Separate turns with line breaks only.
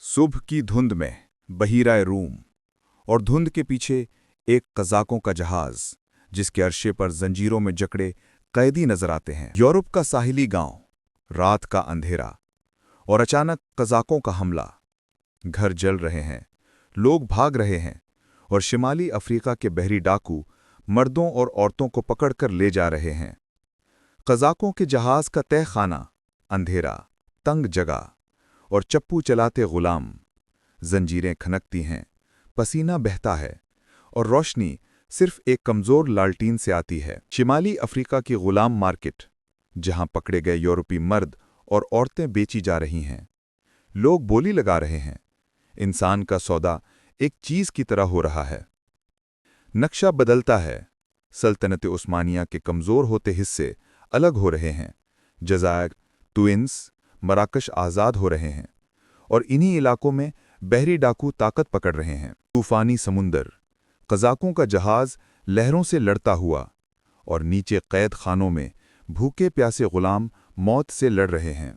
सुबह की धुंध में बहीराए रूम और धुंध के पीछे एक कज़ाकों का जहाज जिसके अरशे पर जंजीरों में जकड़े कैदी नजर आते हैं। यूरोप का साहिली गांव, रात का अंधेरा और अचानक कज़ाकों का हमला। घर जल रहे हैं, लोग भाग रहे हैं और शिमाली अफ्रीका के बहरी डाकू मर्दों और औरतों को पकड़कर ले जा रहे हैं। कज़ाकों के जहाज का तय खाना, अंधेरा, तंग जगह और चप्पू चलाते गुलाम। जंजीरें खनकती हैं, पसीना बहता है और रोशनी सिर्फ एक कमजोर लालटीन से आती है। शिमाली अफ्रीका की गुलाम मार्केट, जहां पकड़े गए यूरोपी मर्द और औरतें बेची जा रही हैं। लोग बोली लगा रहे हैं, इंसान का सौदा एक चीज की तरह हो रहा है। नक्शा बदलता है, सल्तनत उस्मानिया के कमजोर होते हिस्से अलग हो रहे हैं। जज़ायर, ट्विंस, मराकश आज़ाद हो रहे हैं और इन्हीं इलाकों में बहरी डाकू ताकत पकड़ रहे हैं। तूफानी समुंदर, कज़ाकों का जहाज लहरों से लड़ता हुआ और नीचे कैद खानों में भूखे प्यासे गुलाम मौत से लड़ रहे हैं।